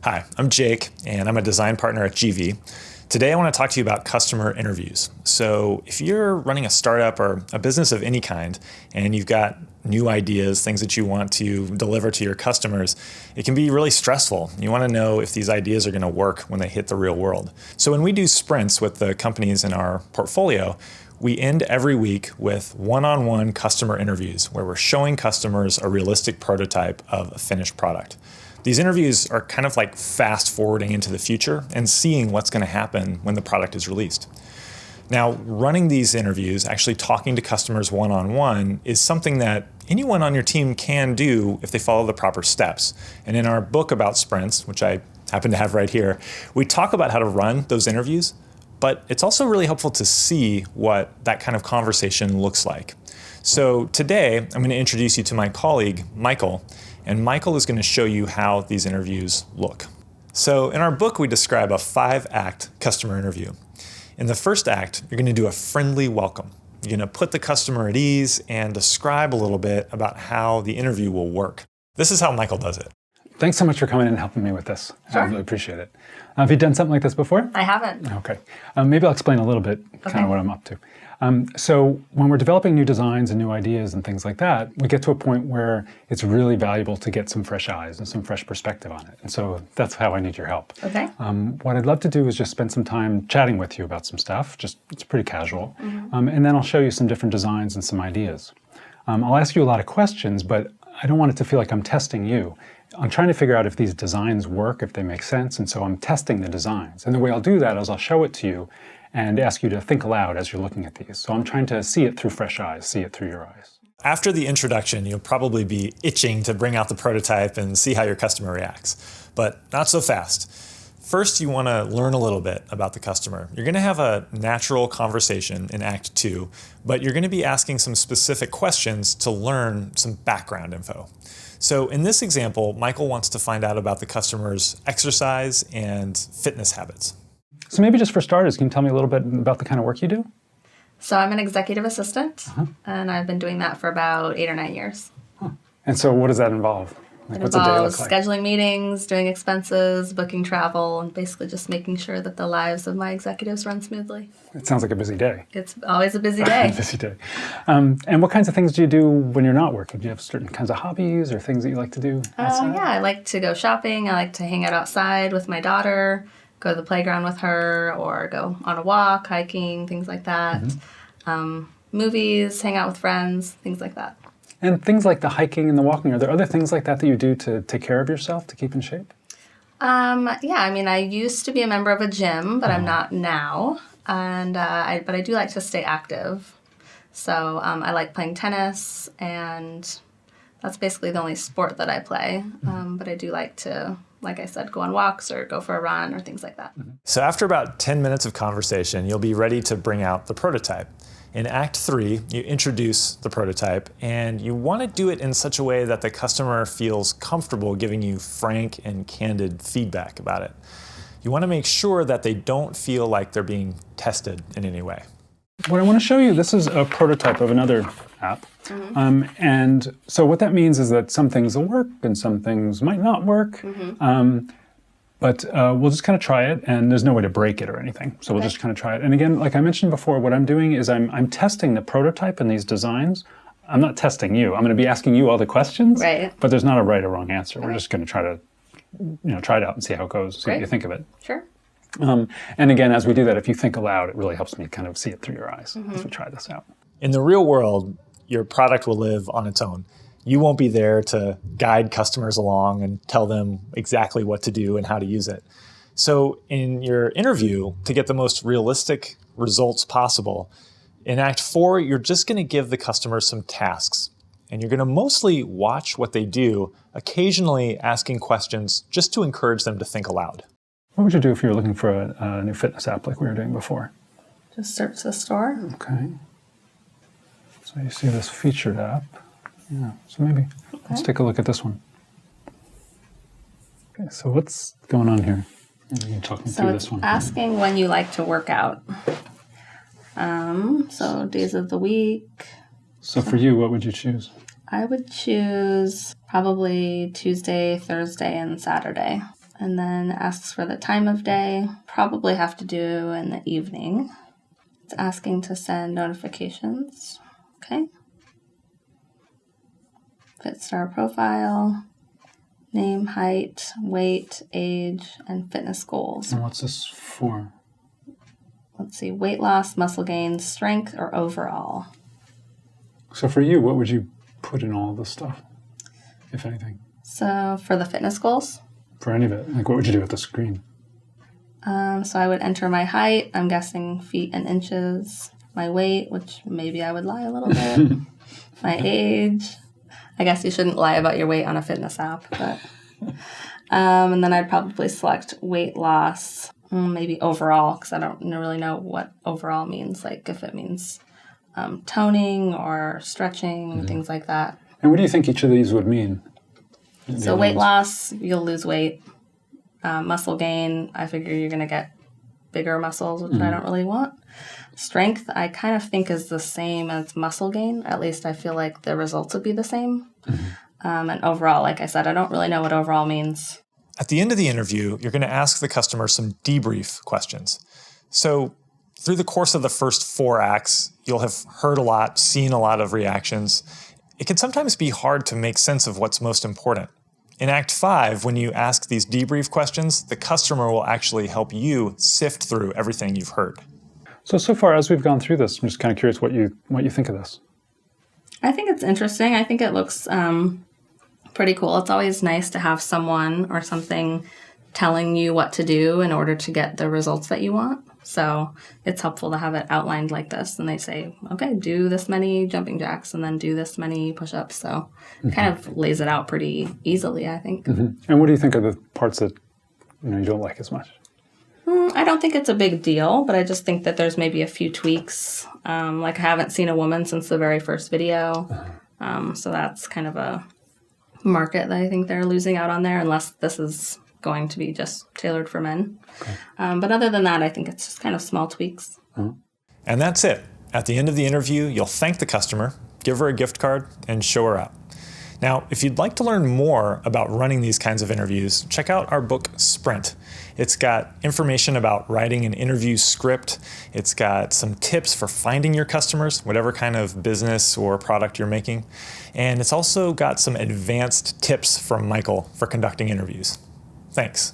Hi, I'm Jake, and I'm a design partner at GV. Today I want to talk to you about customer interviews. So if you're running a startup or a business of any kind, and you've got new ideas, things that you want to deliver to your customers, it can be really stressful. You want to know if these ideas are going to work when they hit the real world. So when we do sprints with the companies in our portfolio, we end every week with one-on-one customer interviews where we're showing customers a realistic prototype of a finished product. These interviews are kind of like fast forwarding into the future and seeing what's going to happen when the product is released. Now, running these interviews, actually talking to customers one-on-one, is something that anyone on your team can do if they follow the proper steps. And in our book about sprints, which I happen to have right here, we talk about how to run those interviews, but it's also really helpful to see what that kind of conversation looks like. So today, I'm going to introduce you to my colleague, Michael, and Michael is going to show you how these interviews look. So in our book, we describe a 5-act customer interview. In the first act, you're going to do a friendly welcome. You're going to put the customer at ease and describe a little bit about how the interview will work. This is how Michael does it. Thanks so much for coming in and helping me with this. Sure. I really appreciate it. Have you done something like this before? I haven't. Okay. Maybe I'll explain a little bit kind of what I'm up to. So when we're developing new designs and new ideas and things like that, we get to a point where it's really valuable to get some fresh eyes and some fresh perspective on it. And so that's how I need your help. Okay. What I'd love to do is just spend some time chatting with you about some stuff. It's pretty casual. And then I'll show you some different designs and some ideas. I'll ask you a lot of questions, but I don't want it to feel like I'm testing you. I'm trying to figure out if these designs work, if they make sense, and so I'm testing the designs. And the way I'll do that is I'll show it to you and ask you to think aloud as you're looking at these. So I'm trying to see it through fresh eyes, see it through your eyes. After the introduction, you'll probably be itching to bring out the prototype and see how your customer reacts, but not so fast. First, you want to learn a little bit about the customer. You're going to have a natural conversation in Act 2, but you're going to be asking some specific questions to learn some background info. So in this example, Michael wants to find out about the customer's exercise and fitness habits. So maybe just for starters, can you tell me a little bit about the kind of work you do? So I'm an executive assistant, and I've been doing that for about 8 or 9 years. And so what does that involve? Like, what's a day look like? Scheduling meetings, doing expenses, booking travel, and basically just making sure that the lives of my executives run smoothly. It sounds like a busy day. It's always a busy day. Busy day. And what kinds of things do you do when you're not working? Do you have certain kinds of hobbies or things that you like to do outside? Yeah, I like to go shopping. I like to hang out outside with my daughter, go to the playground with her, or go on a walk, hiking, things like that. Movies, hang out with friends, things like that. And things like the hiking and the walking, are there other things like that that you do to take care of yourself, to keep in shape? Yeah, I mean, I used to be a member of a gym, but I'm not now. And but I do like to stay active. So I like playing tennis, and that's basically the only sport that I play. But I do like to, like I said, go on walks or go for a run or things like that. So after about 10 minutes of conversation, you'll be ready to bring out the prototype. In Act 3, you introduce the prototype, and you want to do it in such a way that the customer feels comfortable giving you frank and candid feedback about it. You want to make sure that they don't feel like they're being tested in any way. What I want to show you, this is a prototype of another app. And so what that means is that some things will work and some things might not work. But we'll just kind of try it, and there's no way to break it or anything. So we'll just kind of try it. And again, like I mentioned before, what I'm doing is I'm testing the prototype and these designs. I'm not testing you. I'm going to be asking you all the questions, but there's not a right or wrong answer. We're just going to try to, try it out and see how it goes, see what you think of it. Sure. And again, as we do that, if you think aloud, it really helps me kind of see it through your eyes as we try this out. In the real world, your product will live on its own. You won't be there to guide customers along and tell them exactly what to do and how to use it. So in your interview, to get the most realistic results possible, in Act 4, you're just going to give the customer some tasks. And you're going to mostly watch what they do, occasionally asking questions just to encourage them to think aloud. What would you do if you were looking for a new fitness app like we were doing before? Just search the store. Okay. So you see this featured app. Yeah, so maybe let's take a look at this one. Okay, so what's going on here? You're talking through this one. So it's asking when you like to work out. So days of the week. So for you, what would you choose? I would choose probably Tuesday, Thursday, and Saturday. And then asks for the time of day. Probably have to do in the evening. It's asking to send notifications. Okay. Fit star profile. Name, height, weight, age, and fitness goals. And what's this for? Let's see, weight loss, muscle gain, strength, or overall. So for you, what would you put in all this stuff, if anything? So for the fitness goals? For any of it, like what would you do with the screen? So I would enter my height, I'm guessing feet and inches, my weight, which maybe I would lie a little bit, my age. I guess you shouldn't lie about your weight on a fitness app, but and then I'd probably select weight loss, maybe overall, because I don't really know what overall means, like if it means toning or stretching, things like that. And what do you think each of these would mean? So weight loss, you'll lose weight. Muscle gain, I figure you're going to get bigger muscles, which I don't really want. Strength, I kind of think is the same as muscle gain. At least I feel like the results would be the same. And overall, like I said, I don't really know what overall means. At the end of the interview, you're going to ask the customer some debrief questions. So through the course of the first 4 acts, you'll have heard a lot, seen a lot of reactions. It can sometimes be hard to make sense of what's most important. In Act 5, when you ask these debrief questions, the customer will actually help you sift through everything you've heard. So far as we've gone through this, I'm just kind of curious what you think of this. I think it's interesting. I think it looks pretty cool. It's always nice to have someone or something telling you what to do in order to get the results that you want. So it's helpful to have it outlined like this. And they say, okay, do this many jumping jacks and then do this many push-ups. So it kind of lays it out pretty easily, I think. And what do you think are the parts that you don't like as much? I don't think it's a big deal, but I just think that there's maybe a few tweaks. Like I haven't seen a woman since the very first video. So that's kind of a market that I think they're losing out on there, unless this is going to be just tailored for men. Okay. But other than that, I think it's just kind of small tweaks. And that's it. At the end of the interview, you'll thank the customer, give her a gift card, and show her out. Now, if you'd like to learn more about running these kinds of interviews, check out our book, Sprint. It's got information about writing an interview script. It's got some tips for finding your customers, whatever kind of business or product you're making. And it's also got some advanced tips from Michael for conducting interviews. Thanks.